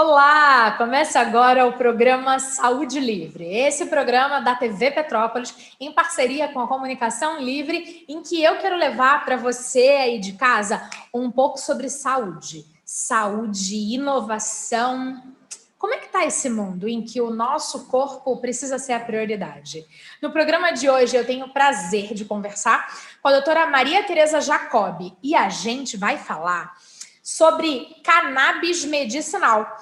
Olá! Começa agora o programa Saúde Livre. Esse programa da TV Petrópolis, em parceria com a Comunicação Livre, em que eu quero levar para você aí de casa um pouco sobre saúde. Saúde, inovação. Como é que está esse mundo em que o nosso corpo precisa ser a prioridade? No programa de hoje eu tenho o prazer de conversar com a doutora Maria Tereza Jacob e a gente vai falar sobre cannabis medicinal.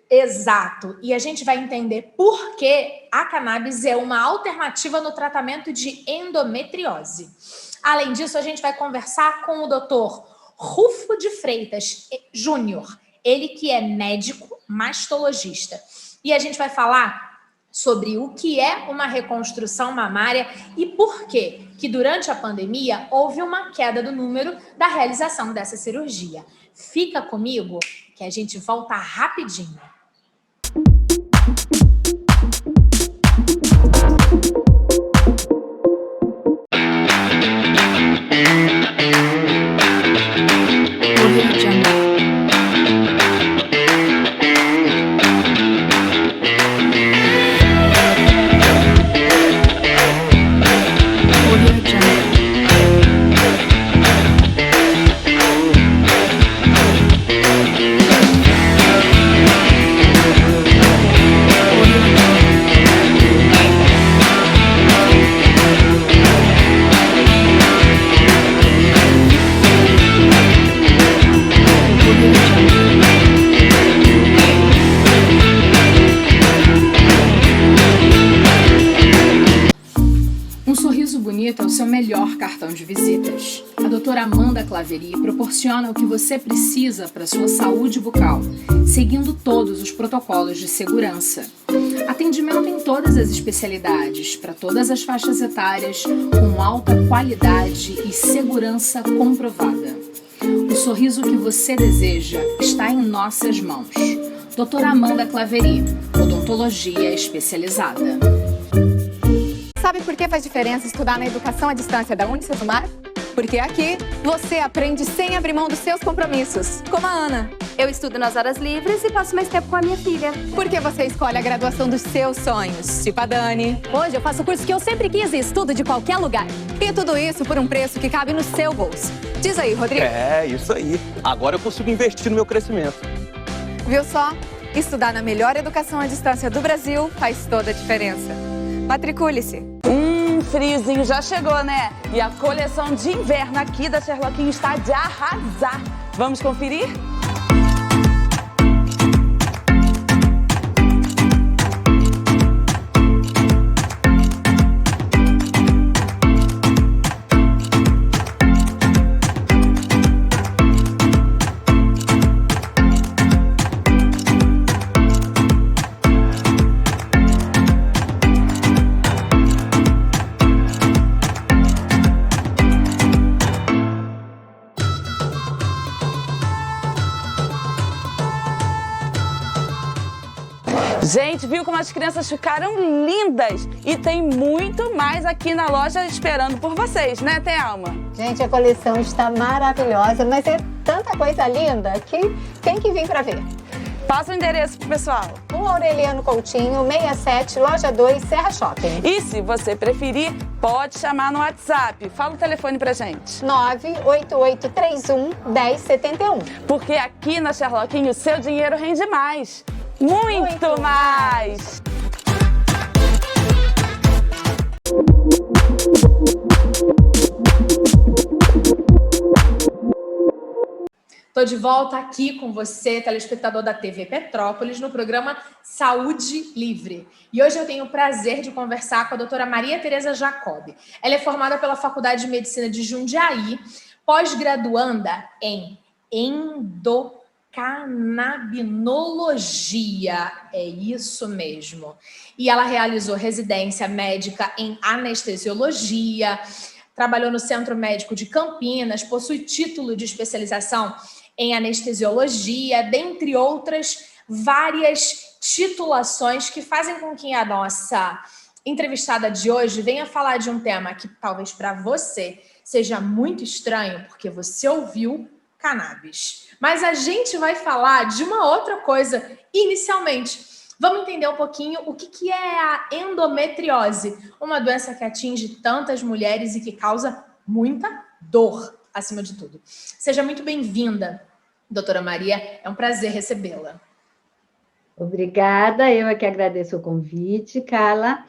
Exato. E a gente vai entender por que a cannabis é uma alternativa no tratamento de endometriose. Além disso, a gente vai conversar com o doutor Rufo de Freitas Júnior, ele que é médico mastologista. E a gente vai falar sobre o que é uma reconstrução mamária e por que durante a pandemia houve uma queda do número da realização dessa cirurgia. Fica comigo que a gente volta rapidinho. É o seu melhor cartão de visitas. A doutora Amanda Claveri proporciona o que você precisa para sua saúde bucal, seguindo todos os protocolos de segurança. Atendimento em todas as especialidades, para todas as faixas etárias, com alta qualidade e segurança comprovada. O sorriso que você deseja está em nossas mãos. Doutora Amanda Claveri, odontologia especializada. Sabe por que faz diferença estudar na educação à distância da Unicesumar? Porque aqui você aprende sem abrir mão dos seus compromissos, como a Ana. Eu estudo nas horas livres e passo mais tempo com a minha filha. Porque você escolhe a graduação dos seus sonhos, tipo a Dani. Hoje eu faço o curso que eu sempre quis e estudo de qualquer lugar. E tudo isso por um preço que cabe no seu bolso. Diz aí, Rodrigo. É, isso aí. Agora eu consigo investir no meu crescimento. Viu só? Estudar na melhor educação à distância do Brasil faz toda a diferença. Matricule-se. Friozinho já chegou, né? E a coleção de inverno aqui da Sherlockinho está de arrasar. Vamos conferir? Gente, viu como as crianças ficaram lindas? E tem muito mais aqui na loja esperando por vocês, né, Thelma? Gente, a coleção está maravilhosa, mas é tanta coisa linda que tem que vir para ver. Passa o endereço pro pessoal. Rua Aureliano Coutinho, 67, loja 2, Serra Shopping. E se você preferir, pode chamar no WhatsApp. Fala o telefone pra gente. 98831-1071. Porque aqui na Sherlockinho o seu dinheiro rende mais. Muito mais! Estou de volta aqui com você, telespectador da TV Petrópolis, no programa Saúde Livre. E hoje eu tenho o prazer de conversar com a doutora Maria Tereza Jacob. Ela é formada pela Faculdade de Medicina de Jundiaí, pós-graduanda em endocrinologia, é isso mesmo. E ela realizou residência médica em anestesiologia, trabalhou no Centro Médico de Campinas, possui título de especialização em anestesiologia, dentre outras várias titulações que fazem com que a nossa entrevistada de hoje venha falar de um tema que talvez para você seja muito estranho, porque você ouviu cannabis. Mas a gente vai falar de uma outra coisa inicialmente. Vamos entender um pouquinho o que é a endometriose, uma doença que atinge tantas mulheres e que causa muita dor, acima de tudo. Seja muito bem-vinda, doutora Maria, é um prazer recebê-la. Obrigada, eu é que agradeço o convite, Carla.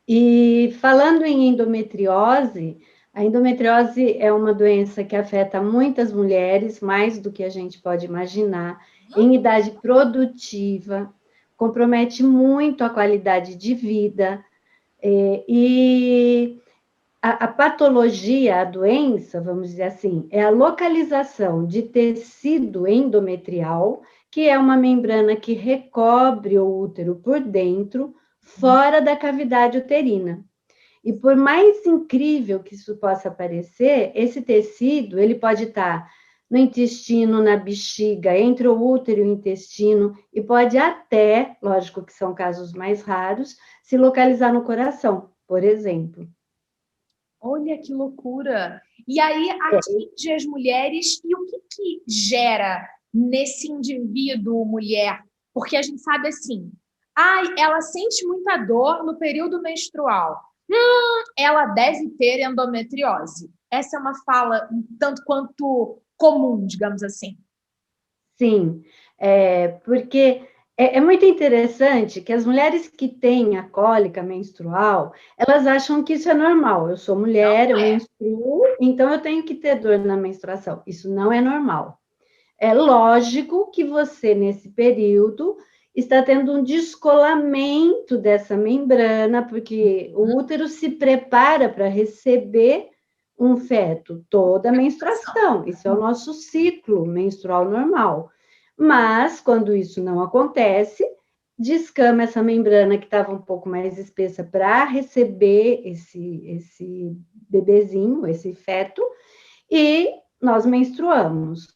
E falando em endometriose, a endometriose é uma doença que afeta muitas mulheres, mais do que a gente pode imaginar, em idade produtiva, compromete muito a qualidade de vida, e a patologia, a doença, vamos dizer assim, é a localização de tecido endometrial, que é uma membrana que recobre o útero por dentro, fora da cavidade uterina. E por mais incrível que isso possa parecer, esse tecido, ele pode estar no intestino, na bexiga, entre o útero e o intestino, e pode até, lógico que são casos mais raros, se localizar no coração, por exemplo. Olha que loucura! E aí atinge as mulheres, e o que gera nesse indivíduo, mulher? Porque a gente sabe assim, ela sente muita dor no período menstrual. Ela deve ter endometriose. Essa é uma fala um tanto quanto comum, digamos assim. Sim, porque é muito interessante que as mulheres que têm a cólica menstrual, elas acham que isso é normal. Eu sou mulher, eu menstruo, então eu tenho que ter dor na menstruação. Isso não é normal. É lógico que você, nesse período, está tendo um descolamento dessa membrana, porque o útero se prepara para receber um feto toda a menstruação. Isso é o nosso ciclo menstrual normal. Mas, quando isso não acontece, descama essa membrana que estava um pouco mais espessa para receber esse bebezinho, esse feto, e nós menstruamos.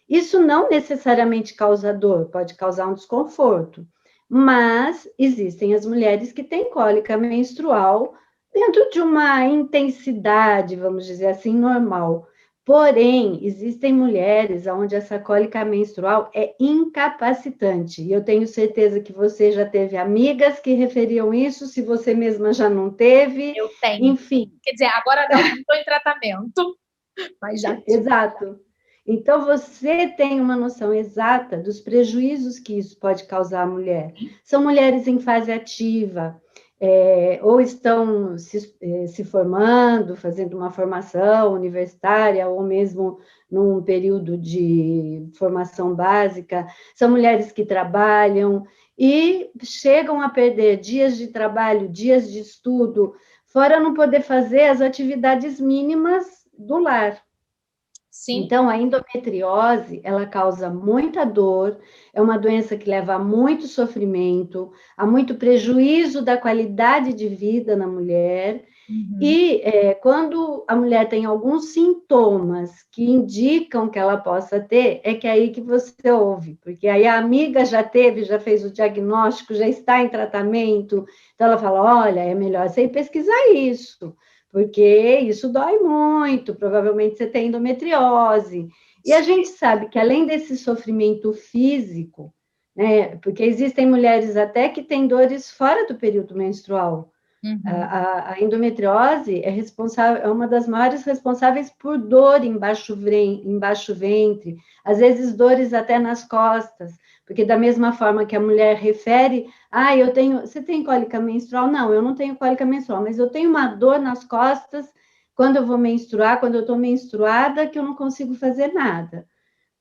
Isso não necessariamente causa dor, pode causar um desconforto, mas existem as mulheres que têm cólica menstrual dentro de uma intensidade, vamos dizer assim, normal. Porém, existem mulheres onde essa cólica menstrual é incapacitante. E eu tenho certeza que você já teve amigas que referiam isso, se você mesma já não teve. Eu tenho. Enfim. Quer dizer, agora não estou em tratamento, mas já tive. Exato. Então, você tem uma noção exata dos prejuízos que isso pode causar à mulher. São mulheres em fase ativa, ou estão se formando, fazendo uma formação universitária, ou mesmo num período de formação básica. São mulheres que trabalham e chegam a perder dias de trabalho, dias de estudo, fora não poder fazer as atividades mínimas do lar. Sim. Então, a endometriose, ela causa muita dor, é uma doença que leva a muito sofrimento, a muito prejuízo da qualidade de vida na mulher. E quando a mulher tem alguns sintomas que indicam que ela possa ter, é que é aí que você ouve, porque aí a amiga já teve, já fez o diagnóstico, já está em tratamento, então ela fala, olha, é melhor você ir pesquisar isso, porque isso dói muito, provavelmente você tem endometriose. E a gente sabe que além desse sofrimento físico, né, porque existem mulheres até que têm dores fora do período menstrual. A endometriose é uma das maiores responsáveis por dor em baixo ventre, às vezes dores até nas costas, porque da mesma forma que a mulher refere, você tem cólica menstrual? Não, eu não tenho cólica menstrual, mas eu tenho uma dor nas costas quando eu vou menstruar, quando eu estou menstruada, que eu não consigo fazer nada.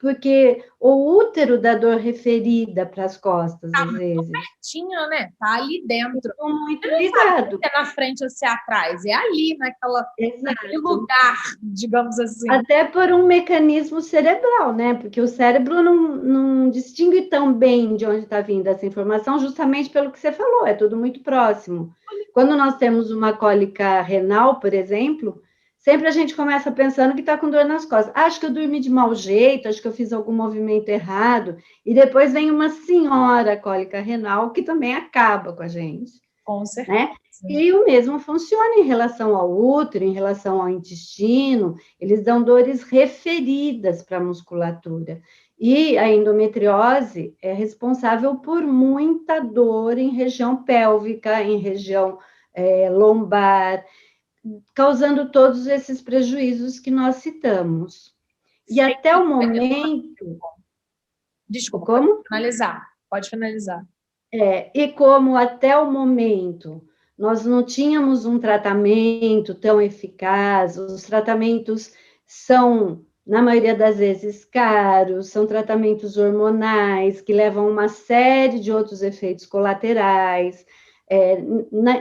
Porque o útero dá dor referida para as costas, às vezes. Pertinho, né? Tá ali dentro. Estou muito ligado. Se é na frente ou se é atrás. É ali, naquele lugar, digamos assim. Até por um mecanismo cerebral, né? Porque o cérebro não distingue tão bem de onde está vindo essa informação, justamente pelo que você falou, é tudo muito próximo. Quando nós temos uma cólica renal, por exemplo, sempre a gente começa pensando que está com dor nas costas. Acho que eu dormi de mau jeito, acho que eu fiz algum movimento errado. E depois vem uma senhora cólica renal que também acaba com a gente. Com certeza. Né? E o mesmo funciona em relação ao útero, em relação ao intestino, eles dão dores referidas para a musculatura. E a endometriose é responsável por muita dor em região pélvica, em região lombar, causando todos esses prejuízos que nós citamos. E até o momento... Desculpa, como? Pode finalizar. E como até o momento nós não tínhamos um tratamento tão eficaz, os tratamentos são, na maioria das vezes, caros, são tratamentos hormonais que levam uma série de outros efeitos colaterais,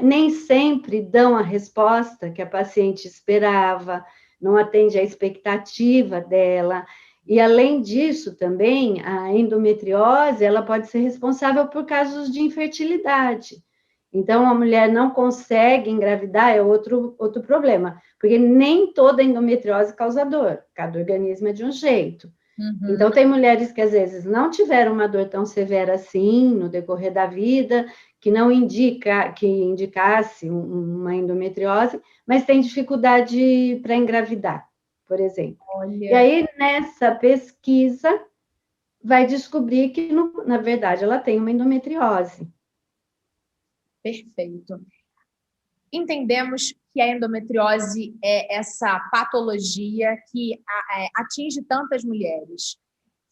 nem sempre dão a resposta que a paciente esperava, não atende à expectativa dela. E, além disso, também, a endometriose, ela pode ser responsável por casos de infertilidade. Então, a mulher não consegue engravidar, é outro problema, porque nem toda endometriose causa dor, cada organismo é de um jeito. Uhum. Então, tem mulheres que, às vezes, não tiveram uma dor tão severa assim, no decorrer da vida, que não indicasse uma endometriose, mas tem dificuldade para engravidar, por exemplo. Olha. E aí, nessa pesquisa, vai descobrir que, na verdade, ela tem uma endometriose. Perfeito. Entendemos que a endometriose é essa patologia que atinge tantas mulheres.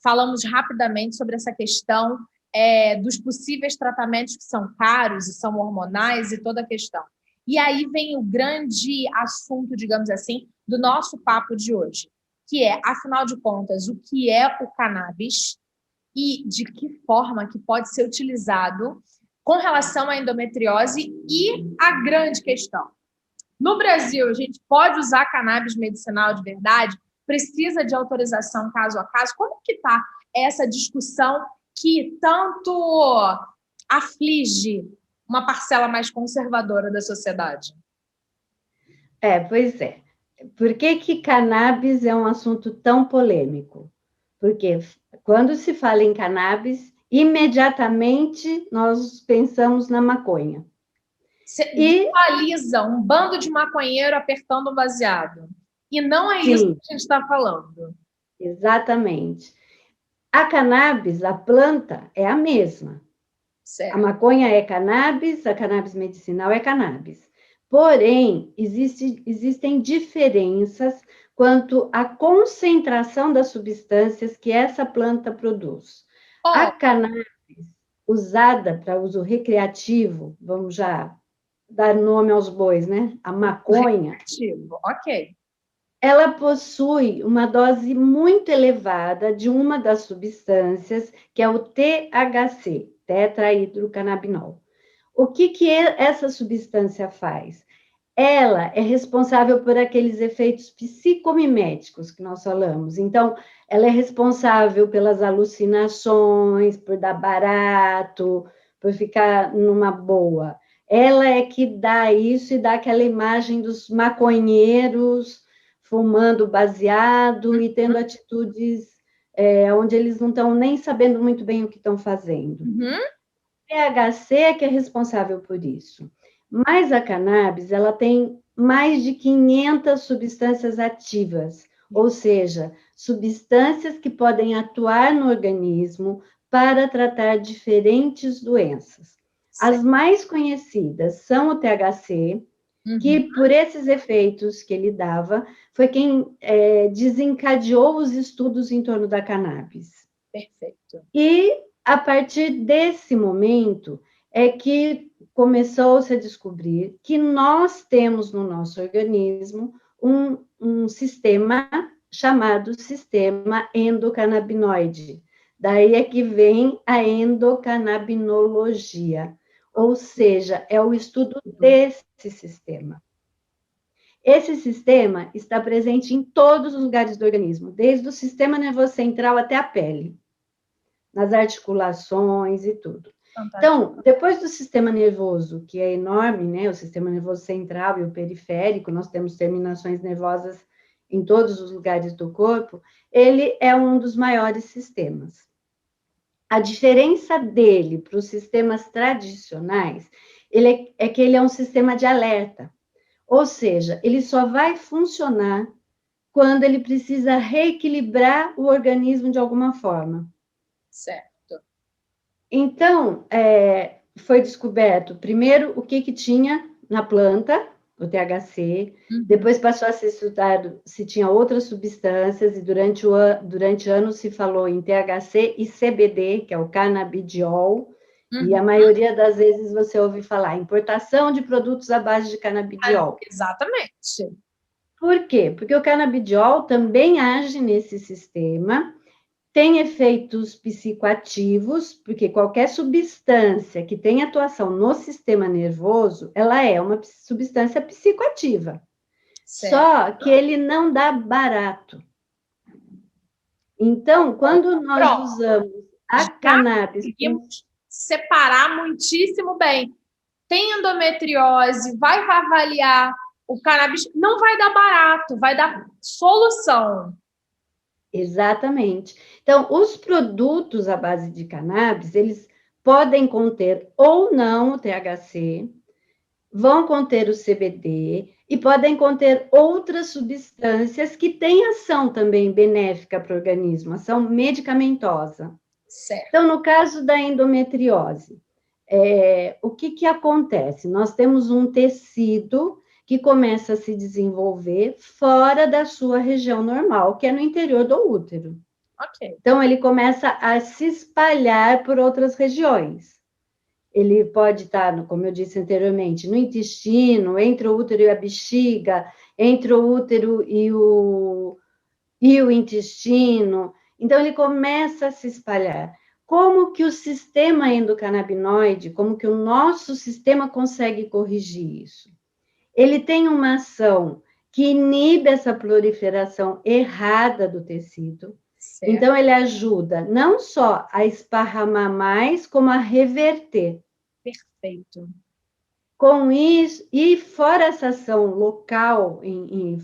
Falamos rapidamente sobre essa questão dos possíveis tratamentos que são caros e são hormonais e toda a questão. E aí vem o grande assunto, digamos assim, do nosso papo de hoje, que é, afinal de contas, o que é o cannabis e de que forma que pode ser utilizado com relação à endometriose e a grande questão. No Brasil, a gente pode usar cannabis medicinal de verdade? Precisa de autorização caso a caso? Como que está essa discussão que tanto aflige uma parcela mais conservadora da sociedade? Pois é. Por que cannabis é um assunto tão polêmico? Porque quando se fala em cannabis, imediatamente nós pensamos na maconha. Você visualiza um bando de maconheiro apertando um baseado. E não é isso que a gente está falando. Exatamente. A cannabis, a planta, é a mesma. Certo. A maconha é cannabis, a cannabis medicinal é cannabis. Porém, existem diferenças quanto à concentração das substâncias que essa planta produz. A cannabis, usada para uso recreativo, vamos já dar nome aos bois, né? A maconha. Recreativo, ok. Ela possui uma dose muito elevada de uma das substâncias, que é o THC, tetrahidrocannabinol. O que essa substância faz? Ela é responsável por aqueles efeitos psicomiméticos que nós falamos. Então, ela é responsável pelas alucinações, por dar barato, por ficar numa boa. Ela é que dá isso e dá aquela imagem dos maconheiros fumando baseado e tendo atitudes onde eles não estão nem sabendo muito bem o que estão fazendo. Uhum. O THC é que é responsável por isso. Mas a cannabis, ela tem mais de 500 substâncias ativas, ou seja, substâncias que podem atuar no organismo para tratar diferentes doenças. As mais conhecidas são o THC, que por esses efeitos que ele dava, foi quem desencadeou os estudos em torno da cannabis. Perfeito. E, a partir desse momento, é que começou-se a descobrir que nós temos no nosso organismo um sistema chamado sistema endocannabinoide. Daí é que vem a endocannabinologia, ou seja, é o estudo desse sistema. Esse sistema está presente em todos os lugares do organismo, desde o sistema nervoso central até a pele, nas articulações e tudo. Fantástico. Então, depois do sistema nervoso, que é enorme, né, o sistema nervoso central e o periférico, nós temos terminações nervosas em todos os lugares do corpo, ele é um dos maiores sistemas. A diferença dele para os sistemas tradicionais, ele é um sistema de alerta. Ou seja, ele só vai funcionar quando ele precisa reequilibrar o organismo de alguma forma. Certo. Então, foi descoberto, primeiro, o que tinha na planta, o THC, depois passou a ser estudado se tinha outras substâncias, e durante anos se falou em THC e CBD, que é o canabidiol, e a maioria das vezes você ouve falar importação de produtos à base de canabidiol. Exatamente. Por quê? Porque o canabidiol também age nesse sistema, tem efeitos psicoativos, porque qualquer substância que tem atuação no sistema nervoso, ela é uma substância psicoativa. Certo. Só que ele não dá barato. Então, quando nós usamos a cannabis... Conseguimos separar muitíssimo bem. Tem endometriose, vai avaliar o cannabis, não vai dar barato, vai dar solução. Exatamente. Então, os produtos à base de cannabis, eles podem conter ou não o THC, vão conter o CBD e podem conter outras substâncias que têm ação também benéfica para o organismo, ação medicamentosa. Certo. Então, no caso da endometriose, o que acontece? Nós temos um tecido que começa a se desenvolver fora da sua região normal, que é no interior do útero. Okay. Então, ele começa a se espalhar por outras regiões. Ele pode estar, como eu disse anteriormente, no intestino, entre o útero e a bexiga, entre o útero e o intestino. Então, ele começa a se espalhar. Como que o sistema endocannabinoide, como que o nosso sistema consegue corrigir isso? Ele tem uma ação que inibe essa proliferação errada do tecido. Certo. Então, ele ajuda não só a esparramar mais, como a reverter. Perfeito. Com isso, e fora essa ação local,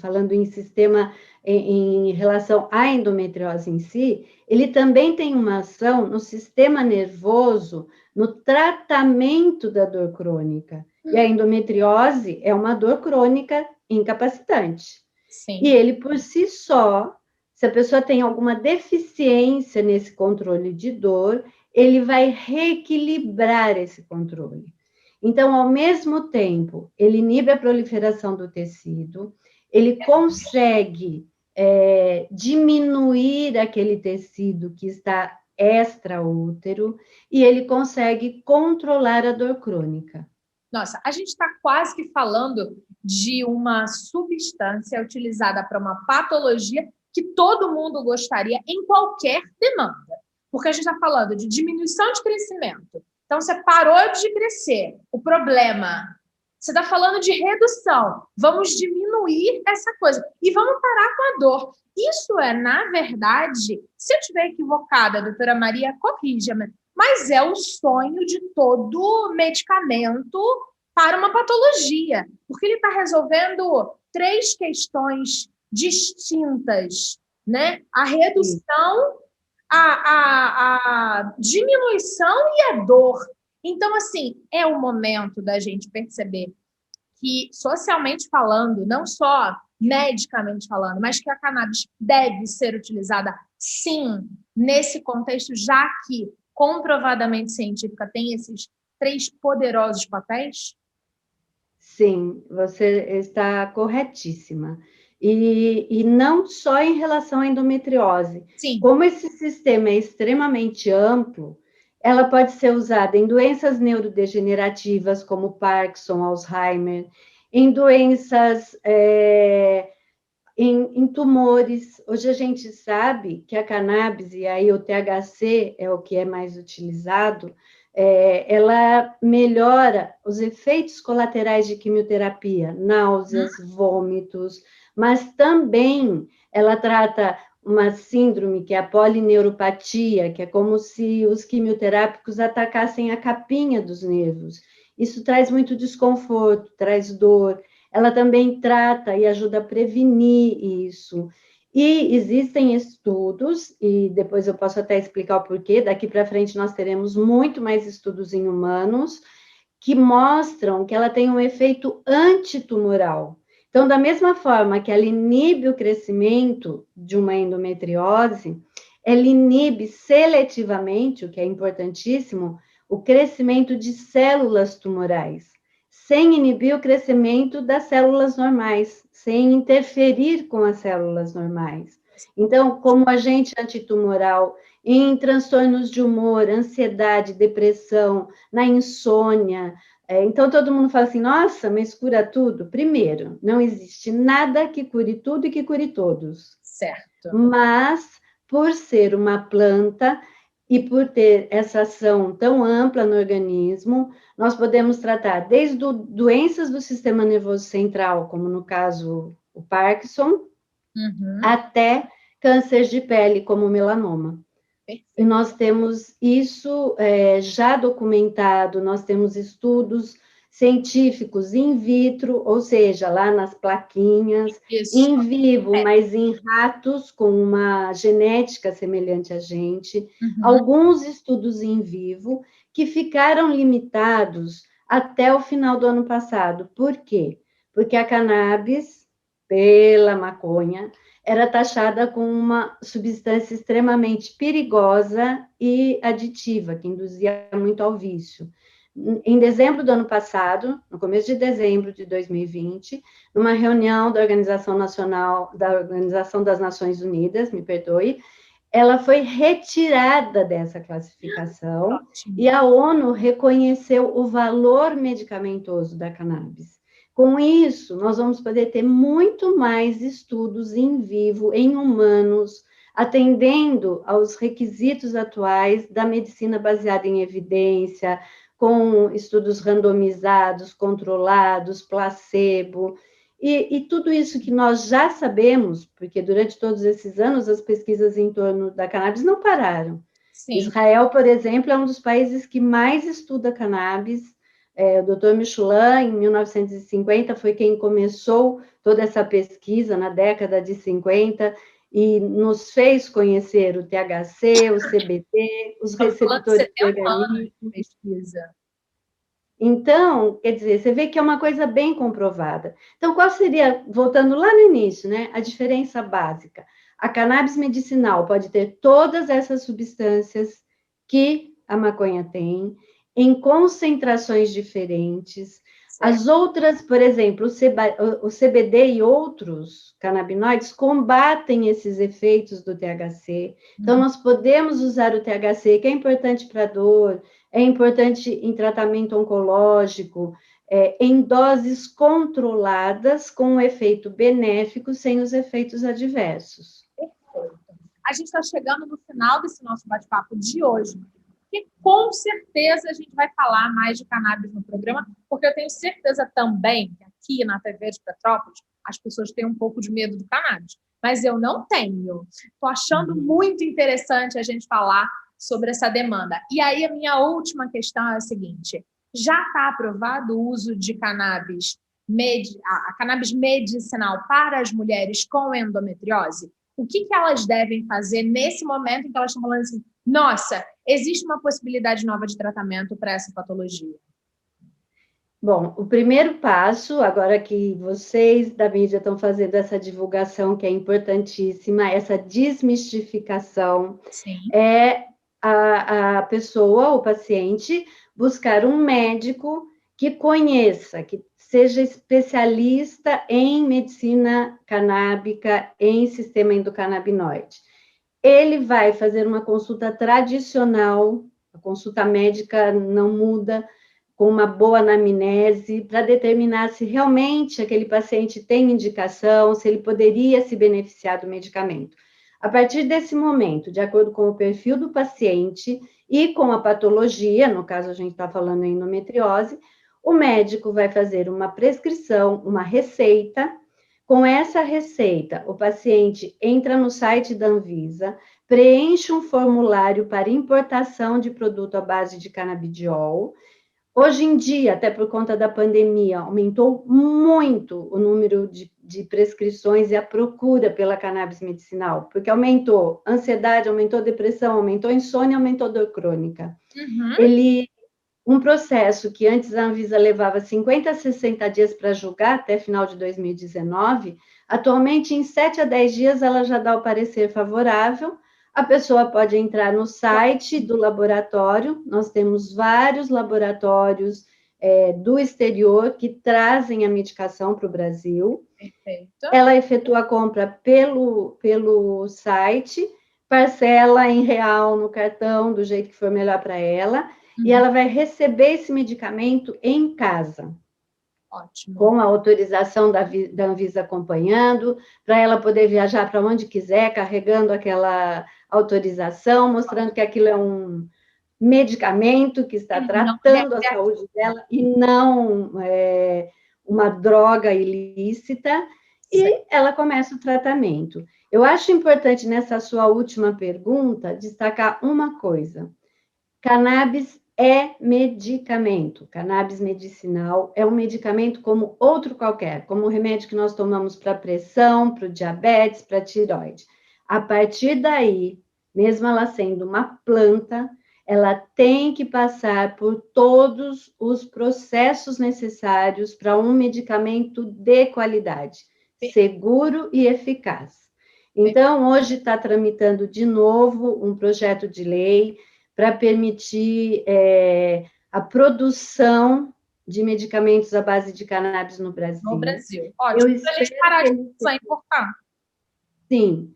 falando em sistema, em relação à endometriose em si, ele também tem uma ação no sistema nervoso, no tratamento da dor crônica. E a endometriose é uma dor crônica incapacitante. Sim. E ele, por si só, se a pessoa tem alguma deficiência nesse controle de dor, ele vai reequilibrar esse controle. Então, ao mesmo tempo, ele inibe a proliferação do tecido, ele consegue diminuir aquele tecido que está extraútero e ele consegue controlar a dor crônica. Nossa, a gente está quase que falando de uma substância utilizada para uma patologia que todo mundo gostaria em qualquer demanda. Porque a gente está falando de diminuição de crescimento. Então, você parou de crescer. O problema, você está falando de redução. Vamos diminuir essa coisa. E vamos parar com a dor. Isso é, na verdade, se eu estiver equivocada, doutora Maria, corrija-me, mas é o sonho de todo medicamento para uma patologia. Porque ele está resolvendo 3 questões distintas, né? A redução, a diminuição e a dor. Então, assim, é o momento da gente perceber que, socialmente falando, não só medicamente falando, mas que a cannabis deve ser utilizada, sim, nesse contexto, já que comprovadamente científica tem esses 3 poderosos papéis? Sim, você está corretíssima. E não só em relação à endometriose. Sim. Como esse sistema é extremamente amplo, ela pode ser usada em doenças neurodegenerativas, como Parkinson, Alzheimer, em doenças, em tumores. Hoje a gente sabe que a cannabis, e aí o THC é o que é mais utilizado, ela melhora os efeitos colaterais de quimioterapia, náuseas, vômitos, mas também ela trata uma síndrome que é a polineuropatia, que é como se os quimioterápicos atacassem a capinha dos nervos. Isso traz muito desconforto, traz dor. Ela também trata e ajuda a prevenir isso. E existem estudos, e depois eu posso até explicar o porquê, daqui para frente nós teremos muito mais estudos em humanos, que mostram que ela tem um efeito antitumoral. Então, da mesma forma que ela inibe o crescimento de uma endometriose, ela inibe seletivamente, o que é importantíssimo, o crescimento de células tumorais, sem inibir o crescimento das células normais, sem interferir com as células normais. Então, como agente antitumoral em transtornos de humor, ansiedade, depressão, na insônia. Então, todo mundo fala assim, nossa, mas cura tudo? Primeiro, não existe nada que cure tudo e que cure todos. Certo. Mas, por ser uma planta e por ter essa ação tão ampla no organismo, nós podemos tratar desde doenças do sistema nervoso central, como no caso o Parkinson, até câncer de pele, como o melanoma. E nós temos isso já documentado, nós temos estudos científicos in vitro, ou seja, lá nas plaquinhas, in vivo, mas em ratos com uma genética semelhante a gente, alguns estudos in vivo que ficaram limitados até o final do ano passado. Por quê? Porque a cannabis, pela maconha, era taxada como uma substância extremamente perigosa e aditiva, que induzia muito ao vício. Em dezembro do ano passado, no começo de dezembro de 2020, numa reunião da Organização das Nações Unidas, me perdoe, ela foi retirada dessa classificação e a ONU reconheceu o valor medicamentoso da cannabis. Com isso, nós vamos poder ter muito mais estudos em vivo, em humanos, atendendo aos requisitos atuais da medicina baseada em evidência, com estudos randomizados, controlados, placebo, e tudo isso que nós já sabemos, porque durante todos esses anos as pesquisas em torno da cannabis não pararam. Sim. Israel, por exemplo, é um dos países que mais estuda cannabis. O Dr. Michelin, em 1950, foi quem começou toda essa pesquisa na década de 50 e nos fez conhecer o THC, o CBD, os receptores de organismo. Pesquisa. Então, quer dizer, você vê que é uma coisa bem comprovada. Então, qual seria, voltando lá no início, né, a diferença básica? A cannabis medicinal pode ter todas essas substâncias que a maconha tem, em concentrações diferentes. As outras, por exemplo, o CBD e outros canabinoides combatem esses efeitos do THC. Então, nós podemos usar o THC, que é importante para dor, é importante em tratamento oncológico, em doses controladas, com um efeito benéfico, sem os efeitos adversos. Perfeito. A gente está chegando no final desse nosso bate-papo de hoje. E com certeza a gente vai falar mais de cannabis no programa, porque eu tenho certeza também que aqui na TV de Petrópolis as pessoas têm um pouco de medo do cannabis, mas eu não tenho. Estou achando muito interessante a gente falar sobre essa demanda. E aí a minha última questão é a seguinte: já está aprovado o uso de cannabis, a cannabis medicinal para as mulheres com endometriose? O que elas devem fazer nesse momento em que elas estão falando assim, nossa, existe uma possibilidade nova de tratamento para essa patologia? Bom, o primeiro passo, agora que vocês da mídia estão fazendo essa divulgação, que é importantíssima, essa desmistificação, sim, é a pessoa, o paciente, buscar um médico que conheça, que seja especialista em medicina canábica, em sistema endocannabinoide. Ele vai fazer uma consulta tradicional, a consulta médica não muda, com uma boa anamnese, para determinar se realmente aquele paciente tem indicação, se ele poderia se beneficiar do medicamento. A partir desse momento, de acordo com o perfil do paciente e com a patologia, no caso a gente está falando em endometriose, o médico vai fazer uma prescrição, uma receita. Com essa receita, o paciente entra no site da Anvisa, preenche um formulário para importação de produto à base de canabidiol. Hoje em dia, até por conta da pandemia, aumentou muito o número de prescrições e a procura pela cannabis medicinal, porque aumentou ansiedade, aumentou depressão, aumentou insônia, aumentou dor crônica. um processo que antes a Anvisa levava 50 a 60 dias para julgar, até final de 2019, atualmente, em 7 a 10 dias, ela já dá o parecer favorável. A pessoa pode entrar no site do laboratório, nós temos vários laboratórios do exterior que trazem a medicação para o Brasil. Perfeito. Ela efetua a compra pelo site, parcela em real no cartão, do jeito que for melhor para ela, e ela vai receber esse medicamento em casa. Ótimo. Com a autorização da Anvisa acompanhando, para ela poder viajar para onde quiser, carregando aquela autorização, mostrando que aquilo é um medicamento que está tratando a saúde dela e não uma droga ilícita, e ela começa o tratamento. Eu acho importante, nessa sua última pergunta, destacar uma coisa. Cannabis é medicamento. Cannabis medicinal é um medicamento como outro qualquer, como o remédio que nós tomamos para pressão, para o diabetes, para a tireoide. A partir daí, mesmo ela sendo uma planta, ela tem que passar por todos os processos necessários para um medicamento de qualidade, seguro e eficaz. Então, hoje está tramitando de novo um projeto de lei para permitir a produção de medicamentos à base de cannabis no Brasil. No Brasil. Ótimo, para a gente parar de pensar em importar. Sim.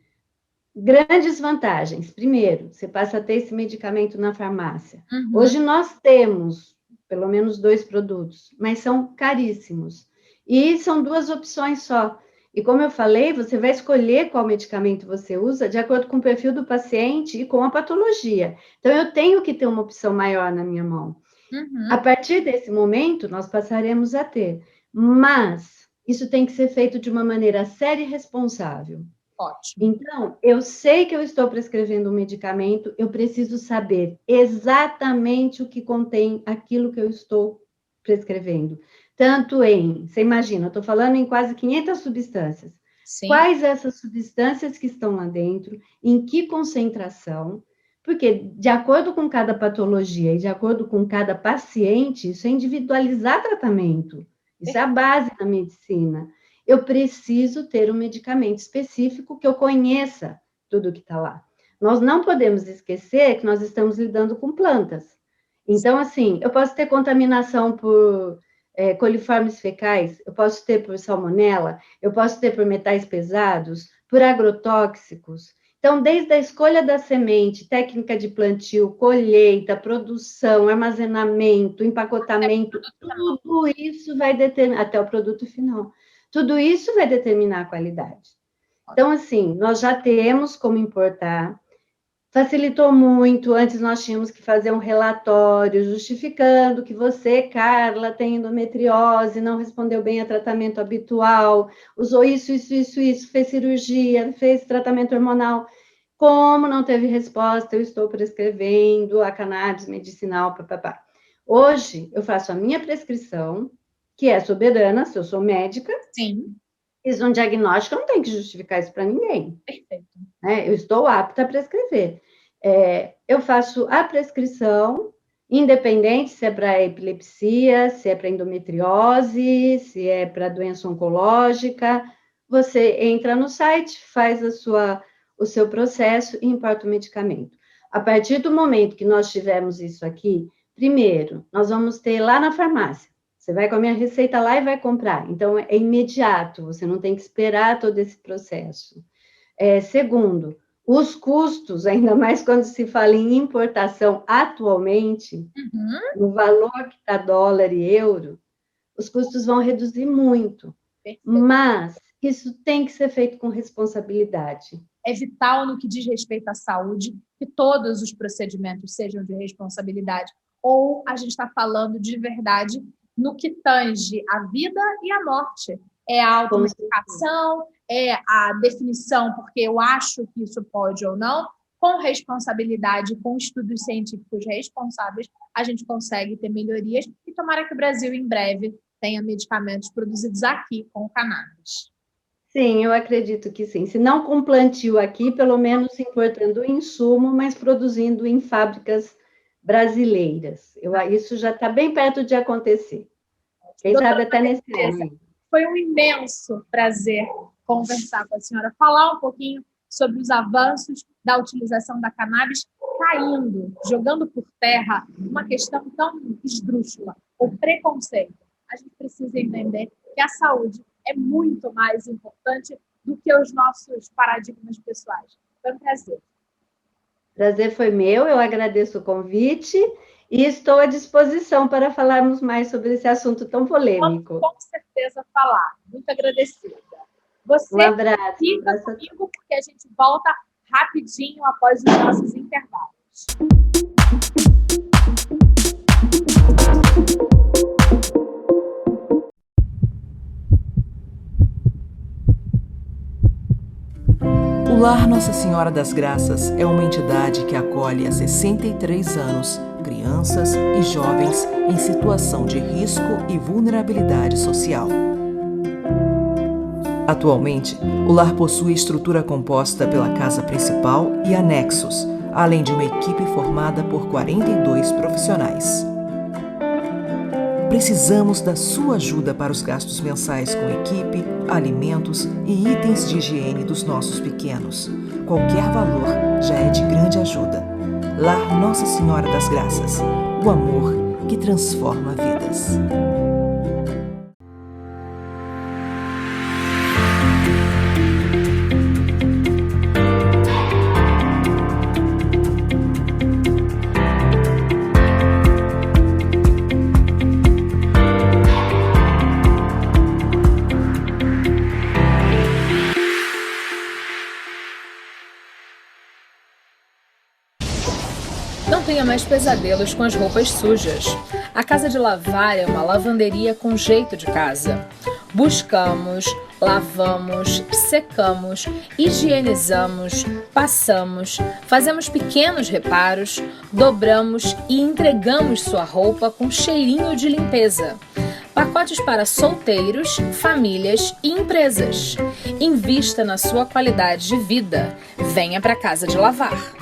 Grandes vantagens. Primeiro, você passa a ter esse medicamento na farmácia. Hoje nós temos pelo menos 2 produtos, mas são caríssimos. E são 2 opções só. E como eu falei, você vai escolher qual medicamento você usa de acordo com o perfil do paciente e com a patologia. Então, eu tenho que ter uma opção maior na minha mão. A partir desse momento, nós passaremos a ter. Mas isso tem que ser feito de uma maneira séria e responsável. Ótimo. Então, eu sei que eu estou prescrevendo um medicamento, eu preciso saber exatamente o que contém aquilo que eu estou prescrevendo. Tanto você imagina, eu estou falando em quase 500 substâncias. Sim. Quais essas substâncias que estão lá dentro, em que concentração, porque de acordo com cada patologia e de acordo com cada paciente, isso é individualizar tratamento. Isso é a base da medicina. Eu preciso ter um medicamento específico que eu conheça tudo que está lá. Nós não podemos esquecer que nós estamos lidando com plantas. Então, assim, eu posso ter contaminação por coliformes fecais, eu posso ter por salmonela, eu posso ter por metais pesados, por agrotóxicos. Então, desde a escolha da semente, técnica de plantio, colheita, produção, armazenamento, empacotamento, tudo isso vai determinar, até o produto final. Tudo isso vai determinar a qualidade. Então, assim, nós já temos como importar, facilitou muito, antes nós tínhamos que fazer um relatório justificando que você, Carla, tem endometriose, não respondeu bem a tratamento habitual, usou isso, fez cirurgia, fez tratamento hormonal. Como não teve resposta, eu estou prescrevendo a cannabis medicinal, papapá. Hoje, eu faço a minha prescrição, que é soberana, se eu sou médica. Sim. Fiz um diagnóstico, eu não tenho que justificar isso para ninguém. Perfeito. Eu estou apta a prescrever. Eu faço a prescrição, independente se é para epilepsia, se é para endometriose, se é para doença oncológica. Você entra no site, faz o seu processo e importa o medicamento. A partir do momento que nós tivermos isso aqui, primeiro, nós vamos ter lá na farmácia. Você vai com a minha receita lá e vai comprar. Então, é imediato, você não tem que esperar todo esse processo. Segundo, os custos, ainda mais quando se fala em importação atualmente, no valor que está dólar e euro, os custos vão reduzir muito. Perfeito. Mas isso tem que ser feito com responsabilidade. É vital no que diz respeito à saúde que todos os procedimentos sejam de responsabilidade. Ou a gente está falando de verdade no que tange a vida e a morte. É a automedicação, é a definição, porque eu acho que isso pode ou não, com responsabilidade, com estudos científicos responsáveis, a gente consegue ter melhorias e tomara que o Brasil, em breve, tenha medicamentos produzidos aqui com cannabis. Sim, eu acredito que sim. Se não com plantio aqui, pelo menos importando o insumo, mas produzindo em fábricas brasileiras. Isso já está bem perto de acontecer. Quem sabe até nesse ano. Foi um imenso prazer conversar com a senhora, falar um pouquinho sobre os avanços da utilização da cannabis, caindo, jogando por terra uma questão tão esdrúxula, o preconceito. A gente precisa entender que a saúde é muito mais importante do que os nossos paradigmas pessoais. Foi um prazer. Prazer foi meu, eu agradeço o convite e estou à disposição para falarmos mais sobre esse assunto tão polêmico. Vamos, com certeza, falar. Muito agradecida. Você Um abraço. fica comigo, porque a gente volta rapidinho após os nossos intervalos. O Lar Nossa Senhora das Graças é uma entidade que acolhe há 63 anos crianças e jovens em situação de risco e vulnerabilidade social. Atualmente, o lar possui estrutura composta pela casa principal e anexos, além de uma equipe formada por 42 profissionais. Precisamos da sua ajuda para os gastos mensais com equipe, alimentos e itens de higiene dos nossos pequenos. Qualquer valor já é de grande ajuda. Lar Nossa Senhora das Graças, o amor que transforma vidas. Não tenha mais pesadelos com as roupas sujas. A Casa de Lavar é uma lavanderia com jeito de casa. Buscamos, lavamos, secamos, higienizamos, passamos, fazemos pequenos reparos, dobramos e entregamos sua roupa com cheirinho de limpeza. Pacotes para solteiros, famílias e empresas. Invista na sua qualidade de vida. Venha para a Casa de Lavar.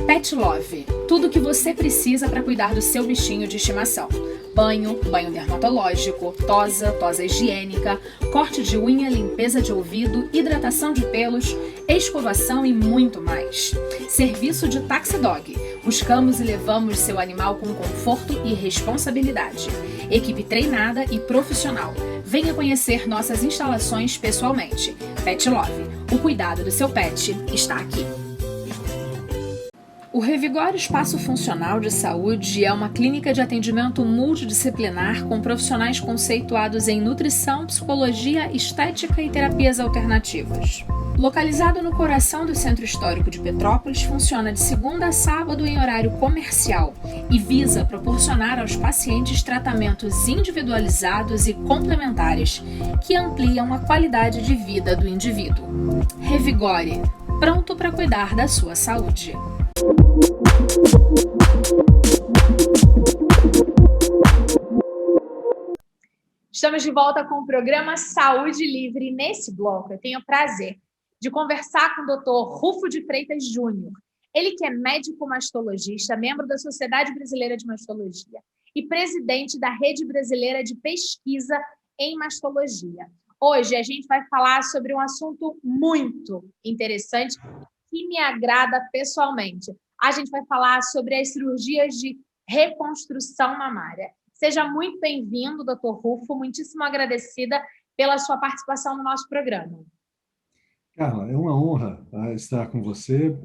Pet Love, tudo o que você precisa para cuidar do seu bichinho de estimação. Banho dermatológico, tosa higiênica, corte de unha, limpeza de ouvido, hidratação de pelos, escovação e muito mais. Serviço de Taxi Dog. Buscamos e levamos seu animal com conforto e responsabilidade. Equipe treinada e profissional. Venha conhecer nossas instalações pessoalmente. Pet Love, o cuidado do seu pet está aqui. O Revigora Espaço Funcional de Saúde é uma clínica de atendimento multidisciplinar com profissionais conceituados em nutrição, psicologia, estética e terapias alternativas. Localizado no coração do Centro Histórico de Petrópolis, funciona de segunda a sábado em horário comercial e visa proporcionar aos pacientes tratamentos individualizados e complementares que ampliam a qualidade de vida do indivíduo. Revigore, pronto para cuidar da sua saúde. Estamos de volta com o programa Saúde Livre. E nesse bloco eu tenho o prazer de conversar com o Dr. Rufo de Freitas Júnior. Ele que é médico mastologista, membro da Sociedade Brasileira de Mastologia e presidente da Rede Brasileira de Pesquisa em Mastologia. Hoje a gente vai falar sobre um assunto muito interessante que me agrada pessoalmente. A gente vai falar sobre as cirurgias de reconstrução mamária. Seja muito bem-vindo, Dr. Rufo, muitíssimo agradecida pela sua participação no nosso programa. Carla, é uma honra estar com você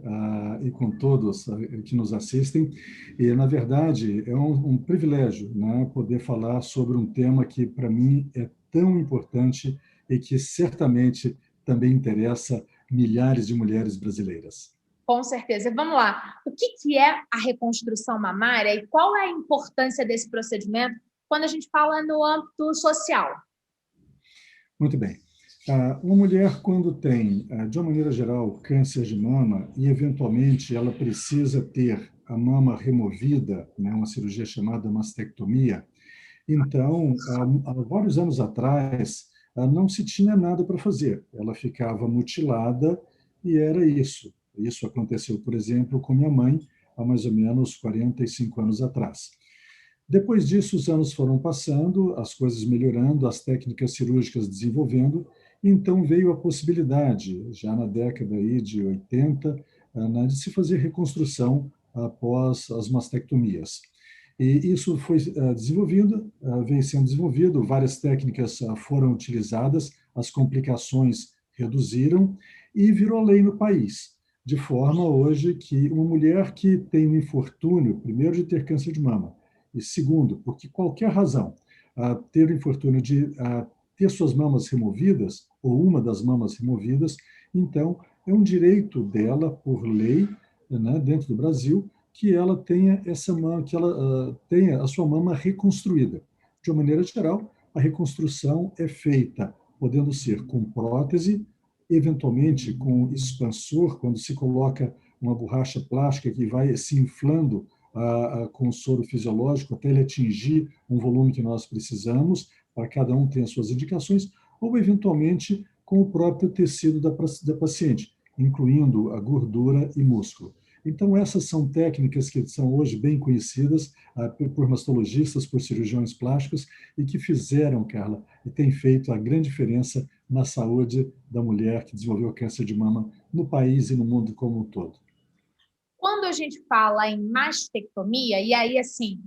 e com todos que nos assistem. E, na verdade, é um privilégio, né, poder falar sobre um tema que, para mim, é tão importante e que certamente também interessa milhares de mulheres brasileiras. Com certeza. Vamos lá. O que é a reconstrução mamária e qual é a importância desse procedimento quando a gente fala no âmbito social? Muito bem. Uma mulher, quando tem, de uma maneira geral, câncer de mama e, eventualmente, ela precisa ter a mama removida, né, uma cirurgia chamada mastectomia, então, há vários anos atrás, não se tinha nada para fazer. Ela ficava mutilada e era isso. Isso aconteceu, por exemplo, com minha mãe, há mais ou menos 45 anos atrás. Depois disso, os anos foram passando, as coisas melhorando, as técnicas cirúrgicas desenvolvendo, e então veio a possibilidade, já na década aí de 80, de se fazer reconstrução após as mastectomias. E isso foi veio sendo desenvolvido, várias técnicas foram utilizadas, as complicações reduziram e virou lei no país, de forma hoje que uma mulher que tem um infortúnio, primeiro de ter câncer de mama, e segundo, porque qualquer razão, ter o infortúnio de ter suas mamas removidas, ou uma das mamas removidas, então é um direito dela, por lei, né, dentro do Brasil, que ela tenha essa mama, que ela tenha a sua mama reconstruída. De uma maneira geral, a reconstrução é feita, podendo ser com prótese, eventualmente com expansor, quando se coloca uma borracha plástica que vai se inflando com o soro fisiológico até ele atingir um volume que nós precisamos, para cada um ter as suas indicações, ou eventualmente com o próprio tecido da paciente, incluindo a gordura e músculo. Então, essas são técnicas que são hoje bem conhecidas por mastologistas, por cirurgiões plásticos, e que fizeram, Carla, e têm feito a grande diferença na saúde da mulher que desenvolveu câncer de mama no país e no mundo como um todo. Quando a gente fala em mastectomia, e aí, assim,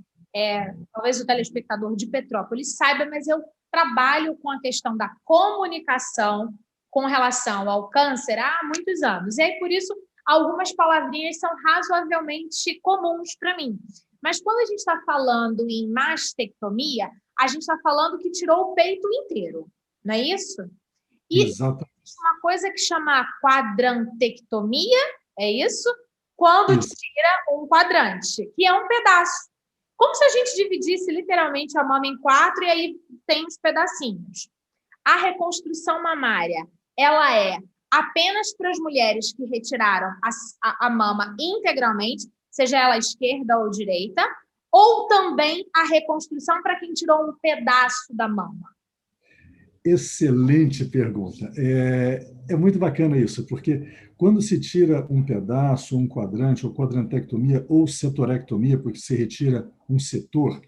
talvez o telespectador de Petrópolis saiba, mas eu trabalho com a questão da comunicação com relação ao câncer há muitos anos. E aí, por isso, algumas palavrinhas são razoavelmente comuns para mim. Mas quando a gente está falando em mastectomia, a gente está falando que tirou o peito inteiro, não é isso? E exatamente. Uma coisa que chama quadrantectomia, é isso? Quando tira um quadrante, que é um pedaço. Como se a gente dividisse literalmente a mama em 4 e aí tem os pedacinhos. A reconstrução mamária, ela é apenas para as mulheres que retiraram a mama integralmente, seja ela esquerda ou direita, ou também a reconstrução para quem tirou um pedaço da mama? Excelente pergunta. É muito bacana isso, porque quando se tira um pedaço, um quadrante, ou quadrantectomia, ou setorectomia, porque se retira um setor,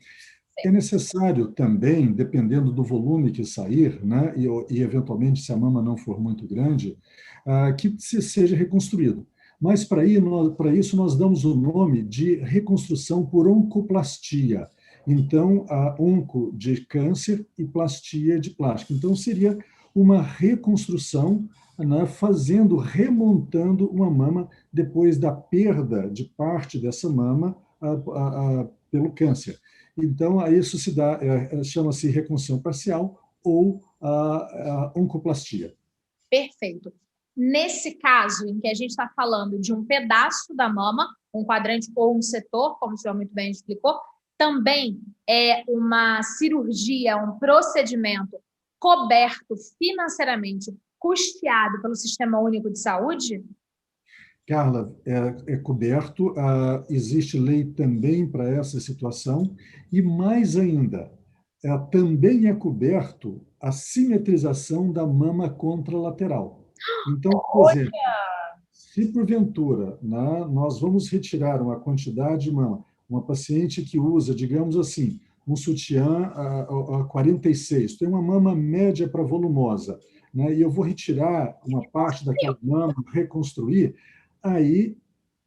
é necessário também, dependendo do volume que sair, né, e eventualmente se a mama não for muito grande, que seja reconstruído. Mas para isso nós damos o nome de reconstrução por oncoplastia. Então, a onco de câncer e plastia de plástico. Então, seria uma reconstrução, né, remontando uma mama depois da perda de parte dessa mama pelo câncer. Então, a isso se dá, chama-se reconstrução parcial ou oncoplastia. Perfeito. Nesse caso, em que a gente está falando de um pedaço da mama, um quadrante ou um setor, como o senhor muito bem explicou, também é uma cirurgia, um procedimento coberto financeiramente, custeado pelo Sistema Único de Saúde? Carla, é coberto, existe lei também para essa situação, e mais ainda, também é coberto a simetrização da mama contralateral. Então, por exemplo, se porventura nós vamos retirar uma quantidade de mama, uma paciente que usa, digamos assim, um sutiã a 46, tem uma mama média para volumosa, né, e eu vou retirar uma parte daquela mama, reconstruir, aí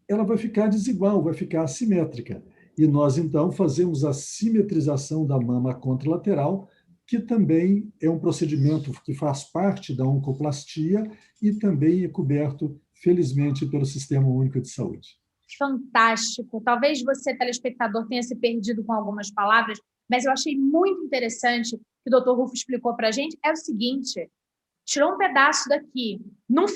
ela vai ficar desigual, vai ficar assimétrica. E nós, então, fazemos a simetrização da mama contralateral, que também é um procedimento que faz parte da oncoplastia e também é coberto, felizmente, pelo Sistema Único de Saúde. Fantástico. Talvez você, telespectador, tenha se perdido com algumas palavras, mas eu achei muito interessante que o Dr. Rufo explicou para a gente. É o seguinte, tirou um pedaço daqui, não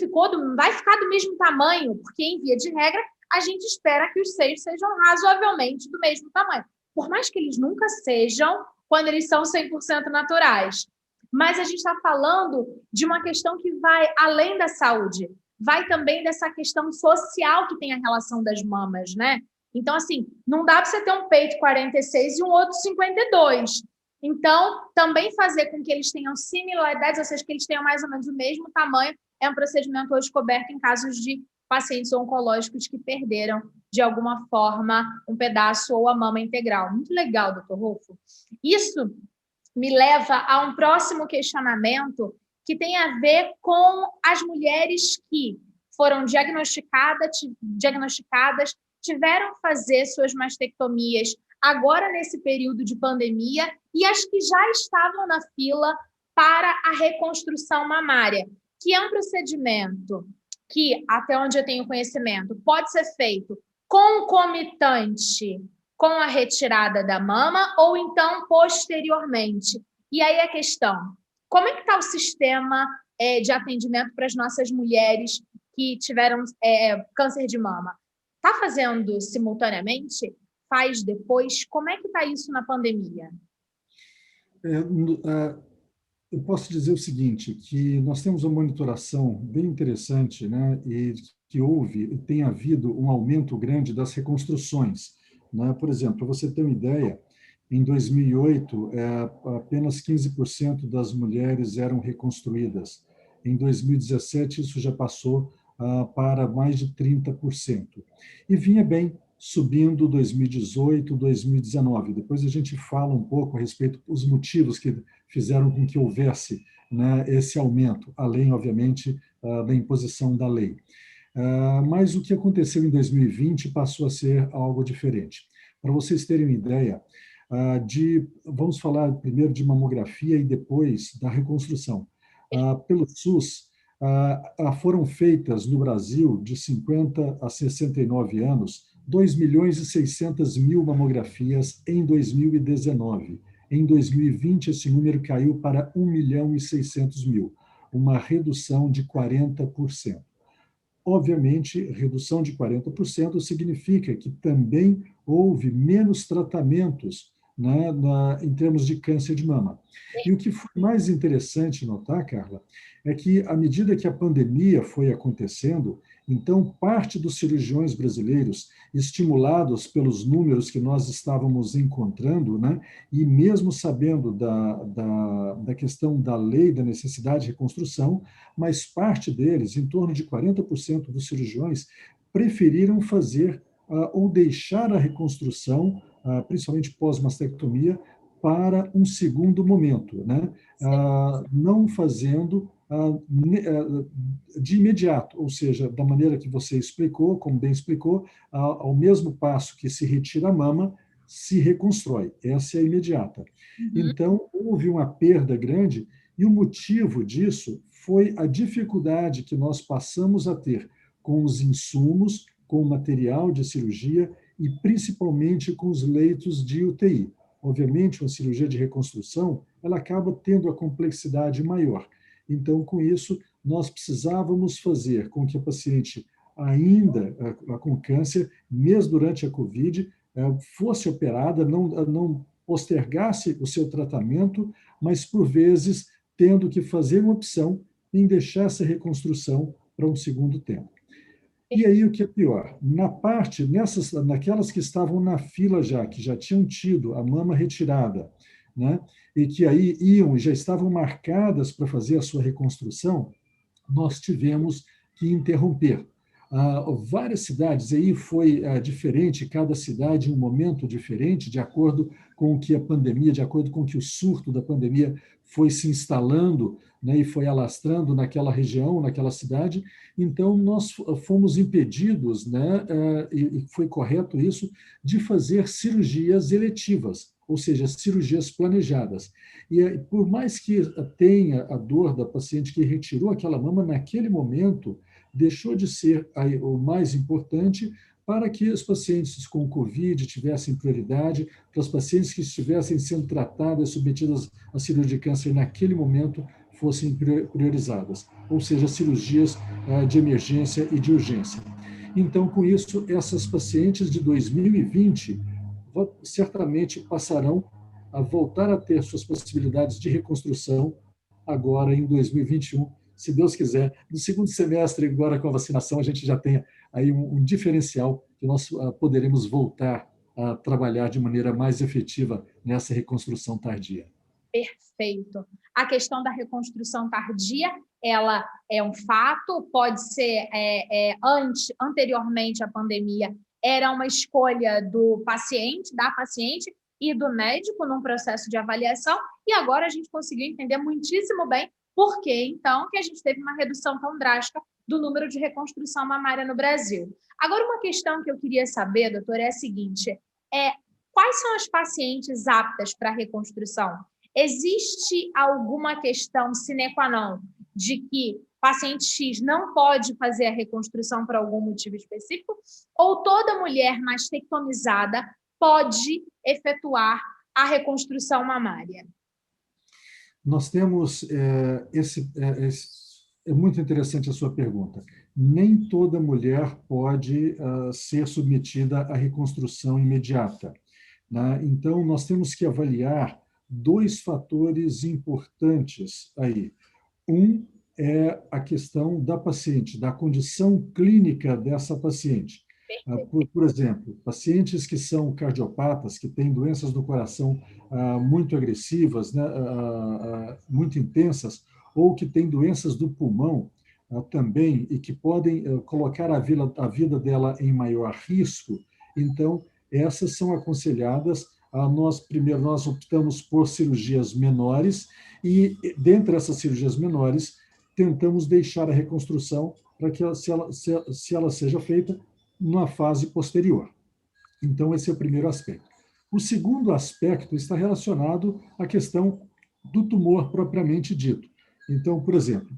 vai ficar do mesmo tamanho, porque, em via de regra, a gente espera que os seios sejam razoavelmente do mesmo tamanho. Por mais que eles nunca sejam quando eles são 100% naturais. Mas a gente está falando de uma questão que vai além da saúde, vai também dessa questão social que tem a relação das mamas, né? Então, assim, não dá para você ter um peito 46 e um outro 52. Então, também fazer com que eles tenham similaridades, ou seja, que eles tenham mais ou menos o mesmo tamanho, é um procedimento hoje coberto em casos de pacientes oncológicos que perderam, de alguma forma, um pedaço ou a mama integral. Muito legal, doutor Rolfo. Isso me leva a um próximo questionamento que tem a ver com as mulheres que foram diagnosticadas, tiveram que fazer suas mastectomias agora nesse período de pandemia e as que já estavam na fila para a reconstrução mamária, que é um procedimento que, até onde eu tenho conhecimento, pode ser feito concomitante com a retirada da mama ou então posteriormente. E aí a questão, como é que está o sistema de atendimento para as nossas mulheres que tiveram câncer de mama? Está fazendo simultaneamente? Faz depois? Como é que está isso na pandemia? Eu posso dizer o seguinte, que nós temos uma monitoração bem interessante, né, e que tem havido um aumento grande das reconstruções, né? Por exemplo, para você ter uma ideia, em 2008, apenas 15% das mulheres eram reconstruídas. Em 2017, isso já passou para mais de 30%. E vinha bem subindo 2018, 2019. Depois a gente fala um pouco a respeito dos motivos que fizeram com que houvesse, né, esse aumento, além, obviamente, da imposição da lei. Mas o que aconteceu em 2020 passou a ser algo diferente. Para vocês terem uma ideia, vamos falar primeiro de mamografia e depois da reconstrução. Pelo SUS, foram feitas no Brasil, de 50 a 69 anos, 2.600.000 mamografias em 2019. Em 2020, esse número caiu para 1.600.000, uma redução de 40%. Obviamente, redução de 40% significa que também houve menos tratamentos, né, em termos de câncer de mama. E o que foi mais interessante notar, Carla, é que, à medida que a pandemia foi acontecendo, então, parte dos cirurgiões brasileiros, estimulados pelos números que nós estávamos encontrando, né, e mesmo sabendo da questão da lei da necessidade de reconstrução, mas parte deles, em torno de 40% dos cirurgiões, preferiram fazer ou deixar a reconstrução, principalmente pós-mastectomia, para um segundo momento, né? Não fazendo de imediato, ou seja, da maneira que você explicou, como bem explicou, ao mesmo passo que se retira a mama, se reconstrói. Essa é a imediata. Então, houve uma perda grande e o motivo disso foi a dificuldade que nós passamos a ter com os insumos, com o material de cirurgia e principalmente com os leitos de UTI. Obviamente, uma cirurgia de reconstrução, ela acaba tendo a complexidade maior. Então, com isso, nós precisávamos fazer com que a paciente, ainda com câncer, mesmo durante a COVID, fosse operada, não postergasse o seu tratamento, mas, por vezes, tendo que fazer uma opção em deixar essa reconstrução para um segundo tempo. E aí, o que é pior? Naquelas que estavam na fila que já tinham tido a mama retirada, né, e que aí já estavam marcadas para fazer a sua reconstrução, nós tivemos que interromper. Várias cidades, aí foi diferente, cada cidade em um momento diferente, de acordo com o que a pandemia, de acordo com o que o surto da pandemia foi se instalando, né, e foi alastrando naquela região, naquela cidade. Então, nós fomos impedidos, né, e foi correto isso, de fazer cirurgias eletivas, ou seja, cirurgias planejadas. E por mais que tenha a dor da paciente que retirou aquela mama, naquele momento, deixou de ser o mais importante para que os pacientes com Covid tivessem prioridade, para os pacientes que estivessem sendo tratadas, submetidas a cirurgia de câncer naquele momento, fossem priorizadas, ou seja, cirurgias de emergência e de urgência. Então, com isso, essas pacientes de 2020 certamente passarão a voltar a ter suas possibilidades de reconstrução agora em 2021, se Deus quiser. No segundo semestre, agora com a vacinação, a gente já tem aí um diferencial que nós poderemos voltar a trabalhar de maneira mais efetiva nessa reconstrução tardia. Perfeito. A questão da reconstrução tardia ela é um fato, pode ser anteriormente à pandemia, era uma escolha do paciente, da paciente e do médico num processo de avaliação, e agora a gente conseguiu entender muitíssimo bem por que, então, que a gente teve uma redução tão drástica do número de reconstrução mamária no Brasil. Agora, uma questão que eu queria saber, doutora, é a seguinte, quais são as pacientes aptas para reconstrução? Existe alguma questão sine qua non de que paciente X não pode fazer a reconstrução por algum motivo específico? Ou toda mulher mastectomizada pode efetuar a reconstrução mamária? Nós temos é muito interessante a sua pergunta. Nem toda mulher pode ser submetida à reconstrução imediata, né? Então, nós temos que avaliar 2 fatores importantes aí. Um é a questão da paciente, da condição clínica dessa paciente. Por exemplo, pacientes que são cardiopatas, que têm doenças do coração muito agressivas, né, muito intensas, ou que têm doenças do pulmão também, e que podem colocar a vida dela em maior risco, então, essas são aconselhadas. Nós optamos por cirurgias menores, e, dentre essas cirurgias menores, tentamos deixar a reconstrução para que, se ela seja feita, na fase posterior. Então, esse é o primeiro aspecto. O segundo aspecto está relacionado à questão do tumor propriamente dito. Então, por exemplo,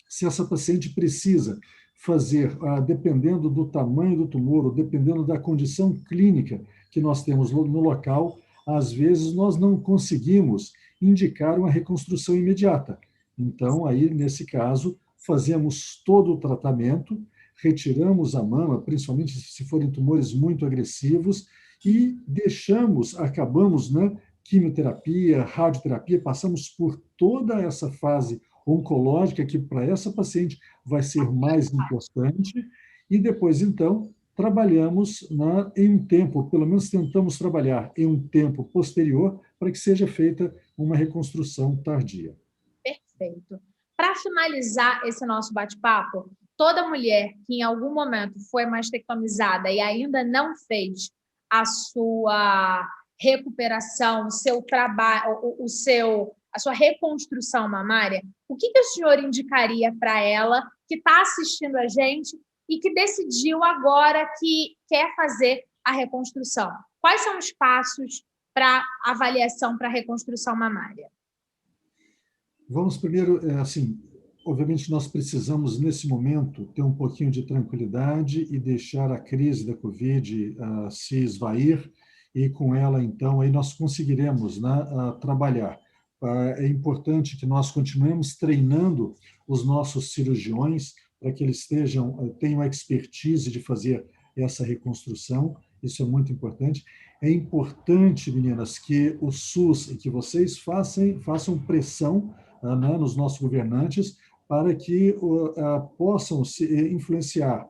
se essa paciente precisa fazer, dependendo do tamanho do tumor, ou dependendo da condição clínica que nós temos no local, às vezes nós não conseguimos indicar uma reconstrução imediata. Então, aí, nesse caso, fazemos todo o tratamento, retiramos a mama, principalmente se forem tumores muito agressivos, e acabamos, né, quimioterapia, radioterapia, passamos por toda essa fase oncológica, que para essa paciente vai ser mais importante, e depois, então, trabalhamos em um tempo, pelo menos tentamos trabalhar em um tempo posterior, para que seja feita uma reconstrução tardia. Perfeito. Para finalizar esse nosso bate-papo, toda mulher que em algum momento foi mastectomizada e ainda não fez a sua recuperação, o seu trabalho, a sua reconstrução mamária, o que o senhor indicaria para ela que está assistindo a gente e que decidiu agora que quer fazer a reconstrução? Quais são os passos para avaliação para a reconstrução mamária? Vamos primeiro, obviamente nós precisamos, nesse momento, ter um pouquinho de tranquilidade e deixar a crise da Covid se esvair, e com ela, então, aí nós conseguiremos, né, trabalhar. É importante que nós continuemos treinando os nossos cirurgiões para que eles tenham a expertise de fazer essa reconstrução. Isso é muito importante. É importante, meninas, que o SUS e que vocês façam pressão, né, nos nossos governantes, para que possam influenciar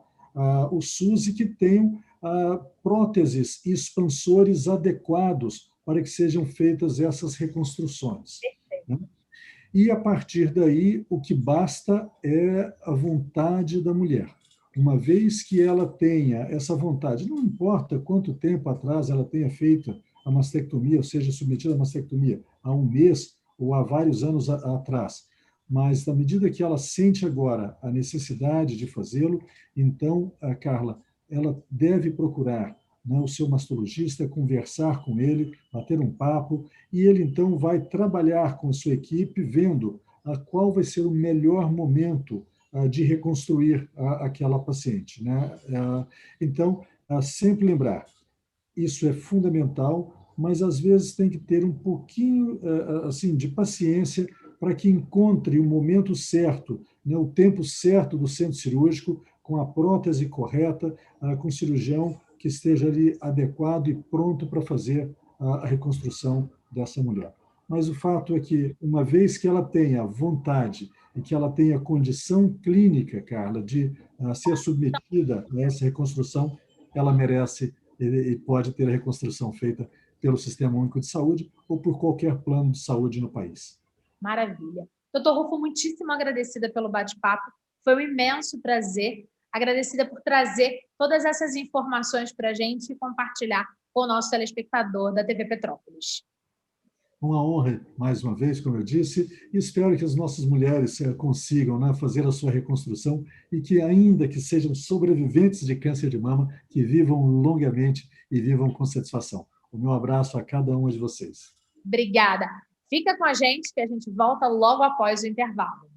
o SUS e que tenham próteses e expansores adequados para que sejam feitas essas reconstruções, né? E, a partir daí, o que basta é a vontade da mulher. Uma vez que ela tenha essa vontade, não importa quanto tempo atrás ela tenha feito a mastectomia, ou seja, submetida à mastectomia, há um mês ou há vários anos atrás, mas na medida que ela sente agora a necessidade de fazê-lo, então, Carla, ela deve procurar, né, o seu mastologista, conversar com ele, bater um papo, e ele então vai trabalhar com a sua equipe, vendo qual vai ser o melhor momento de reconstruir aquela paciente, né? Então, sempre lembrar, isso é fundamental, mas às vezes tem que ter um pouquinho de paciência para que encontre o momento certo, né, o tempo certo do centro cirúrgico, com a prótese correta, com o cirurgião que esteja ali adequado e pronto para fazer a reconstrução dessa mulher. Mas o fato é que, uma vez que ela tenha vontade e que ela tenha condição clínica, Carla, de ser submetida a essa reconstrução, ela merece e pode ter a reconstrução feita pelo Sistema Único de Saúde ou por qualquer plano de saúde no país. Maravilha. Doutor Rufo, muitíssimo agradecida pelo bate-papo. Foi um imenso prazer. Agradecida por trazer todas essas informações para a gente e compartilhar com o nosso telespectador da TV Petrópolis. Uma honra, mais uma vez, como eu disse, e espero que as nossas mulheres consigam, né, fazer a sua reconstrução e que, ainda que sejam sobreviventes de câncer de mama, que vivam longamente e vivam com satisfação. O meu abraço a cada uma de vocês. Obrigada. Fica com a gente, que a gente volta logo após o intervalo.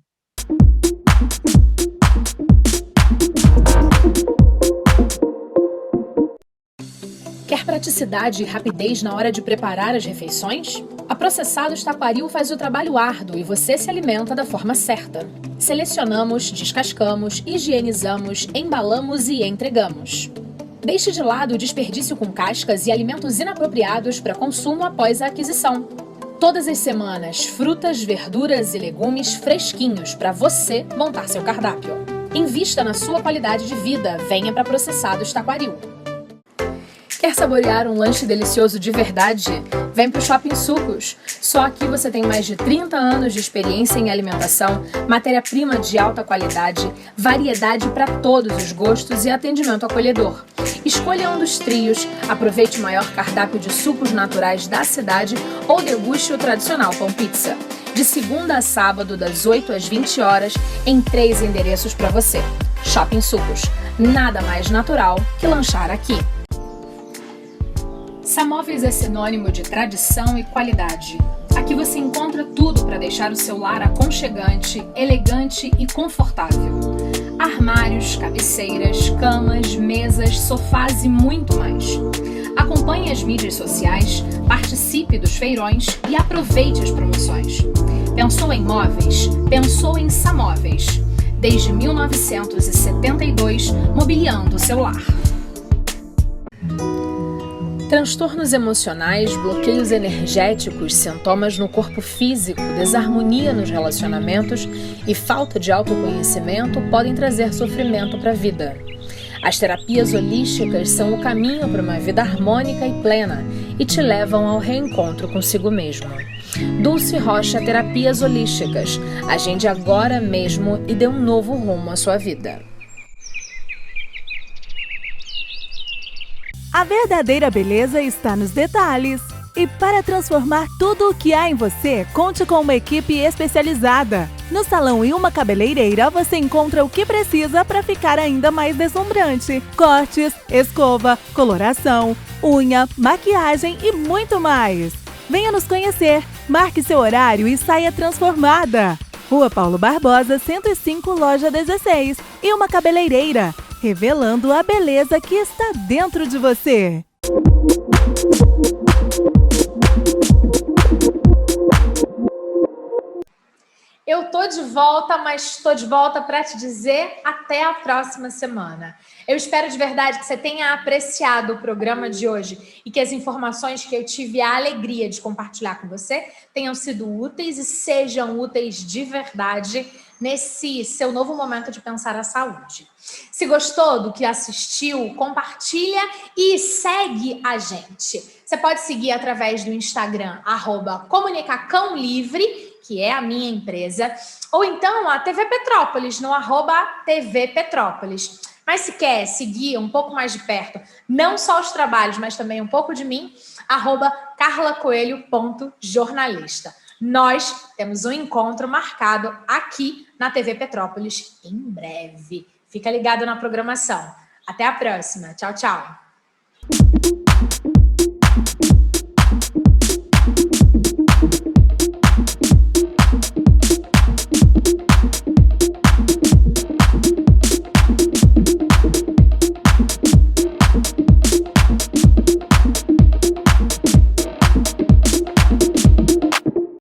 Quer praticidade e rapidez na hora de preparar as refeições? A Processados Taquaril faz o trabalho árduo e você se alimenta da forma certa. Selecionamos, descascamos, higienizamos, embalamos e entregamos. Deixe de lado o desperdício com cascas e alimentos inapropriados para consumo após a aquisição. Todas as semanas, frutas, verduras e legumes fresquinhos para você montar seu cardápio. Invista na sua qualidade de vida. Venha para Processados Taquaril. Quer saborear um lanche delicioso de verdade? Vem para o Shopping Sucos. Só aqui você tem mais de 30 anos de experiência em alimentação, matéria-prima de alta qualidade, variedade para todos os gostos e atendimento acolhedor. Escolha um dos trios, aproveite o maior cardápio de sucos naturais da cidade ou deguste o tradicional pão pizza. De segunda a sábado, das 8 às 20 horas, em 3 endereços para você. Shopping Sucos. Nada mais natural que lanchar aqui. Samóveis é sinônimo de tradição e qualidade. Aqui você encontra tudo para deixar o seu lar aconchegante, elegante e confortável. Armários, cabeceiras, camas, mesas, sofás e muito mais. Acompanhe as mídias sociais, participe dos feirões e aproveite as promoções. Pensou em móveis? Pensou em Samóveis. Desde 1972, mobiliando o seu lar. Transtornos emocionais, bloqueios energéticos, sintomas no corpo físico, desarmonia nos relacionamentos e falta de autoconhecimento podem trazer sofrimento para a vida. As terapias holísticas são o caminho para uma vida harmônica e plena e te levam ao reencontro consigo mesmo. Dulce Rocha Terapias Holísticas. Agende agora mesmo e dê um novo rumo à sua vida. A verdadeira beleza está nos detalhes. E para transformar tudo o que há em você, conte com uma equipe especializada. No Salão Ilma Cabeleireira, você encontra o que precisa para ficar ainda mais deslumbrante. Cortes, escova, coloração, unha, maquiagem e muito mais. Venha nos conhecer, marque seu horário e saia transformada. Rua Paulo Barbosa, 105, loja 16. Ilma Cabeleireira. Revelando a beleza que está dentro de você. Eu tô de volta, mas estou de volta para te dizer até a próxima semana. Eu espero de verdade que você tenha apreciado o programa de hoje e que as informações que eu tive a alegria de compartilhar com você tenham sido úteis e sejam úteis de verdade nesse seu novo momento de pensar a saúde. Se gostou do que assistiu, compartilha e segue a gente. Você pode seguir através do Instagram, @comunicacãolivre, que é a minha empresa, ou então a TV Petrópolis, no @TV Petrópolis. Mas se quer seguir um pouco mais de perto, não só os trabalhos, mas também um pouco de mim, @carlacoelho.jornalista. Nós temos um encontro marcado aqui na TV Petrópolis em breve. Fica ligado na programação. Até a próxima. Tchau, tchau.